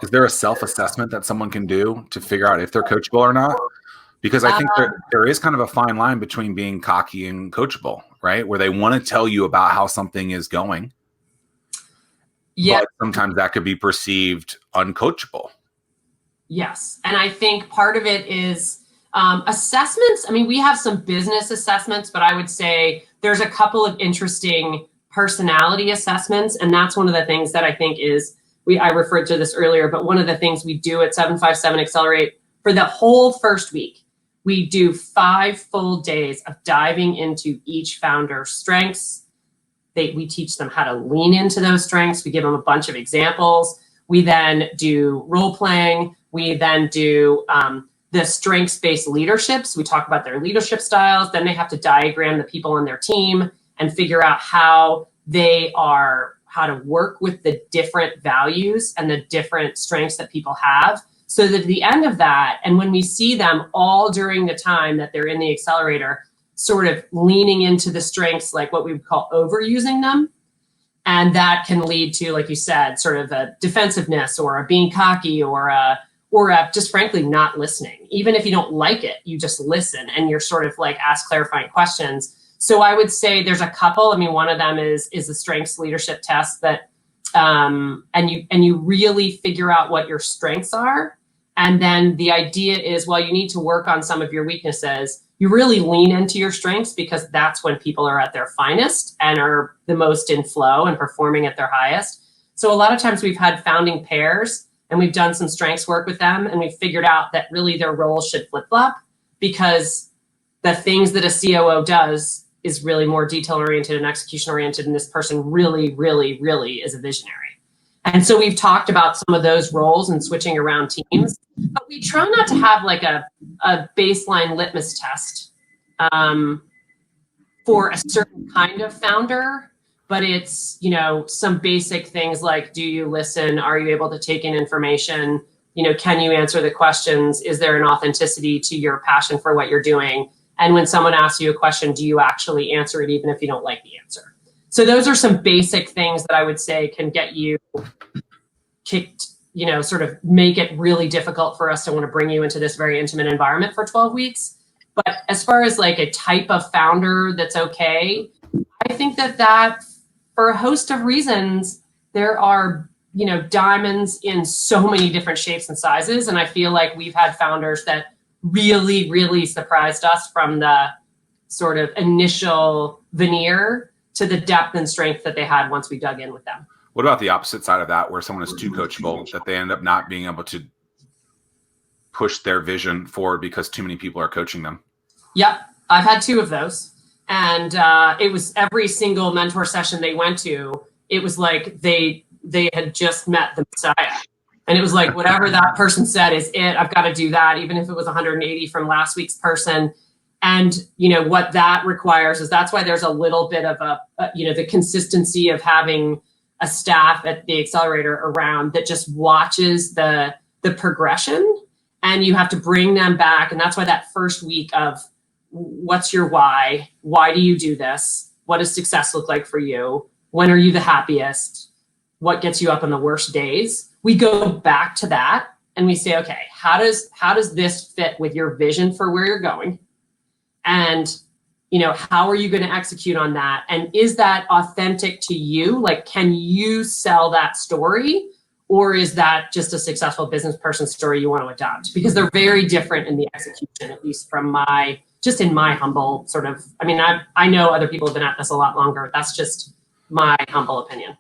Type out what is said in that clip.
Is there a self-assessment that someone can do to figure out if they're coachable or not? Because I think there is kind of a fine line between being cocky and coachable, right? Where they want to tell you about how something is going. Yeah. But sometimes that could be perceived uncoachable. Yes. And I think part of it is assessments. I mean, we have some business assessments, but I would say there's a couple of interesting personality assessments. And that's one of the things that I think is, I referred to this earlier, but one of the things we do at 757 Accelerate for the whole first week, we do 5 full days of diving into each founder's strengths. We teach them how to lean into those strengths. We give them a bunch of examples. We then do role playing. We then do the strengths-based leaderships. We talk about their leadership styles. Then they have to diagram the people on their team and figure out how to work with the different values and the different strengths that people have. So that at the end of that, and when we see them all during the time that they're in the accelerator, sort of leaning into the strengths, like what we would call overusing them. And that can lead to, like you said, sort of a defensiveness or a being cocky or a just frankly not listening. Even if you don't like it, you just listen and you're sort of like ask clarifying questions. So I would say there's a couple. I mean, one of them is the strengths leadership test that, and you really figure out what your strengths are. And then the idea is, well, you need to work on some of your weaknesses. You really lean into your strengths because that's when people are at their finest and are the most in flow and performing at their highest. So a lot of times we've had founding pairs and we've done some strengths work with them and we've figured out that really their roles should flip-flop because the things that a COO does is really more detail-oriented and execution-oriented, and this person really, really, really is a visionary. And so we've talked about some of those roles and switching around teams, but we try not to have like a baseline litmus test for a certain kind of founder, but it's, some basic things like, do you listen? Are you able to take in information? Can you answer the questions? Is there an authenticity to your passion for what you're doing? And when someone asks you a question, do you actually answer it even if you don't like the answer? So those are some basic things that I would say can get you kicked, sort of make it really difficult for us to want to bring you into this very intimate environment for 12 weeks. But as far as like a type of founder that's okay, I think that for a host of reasons, there are, diamonds in so many different shapes and sizes. And I feel like we've had founders that really, really surprised us from the sort of initial veneer to the depth and strength that they had once we dug in with them. What about the opposite side of that, where someone is too coachable, that they end up not being able to push their vision forward because too many people are coaching them? Yep, I've had 2 of those. And it was every single mentor session they went to, it was like they had just met the Messiah. And it was like, whatever that person said is it, I've got to do that, even if it was 180 from last week's person. And, what that requires is that's why there's a little bit of the consistency of having a staff at the accelerator around that just watches the progression, and you have to bring them back. And that's why that first week of what's your why? Why do you do this? What does success look like for you? When are you the happiest? What gets you up on the worst days? We go back to that and we say, okay, how does this fit with your vision for where you're going? And, how are you going to execute on that? And is that authentic to you? Like, can you sell that story? Or is that just a successful business person story you want to adopt? Because they're very different in the execution, at least from in my humble sort of, I know other people have been at this a lot longer. That's just my humble opinion.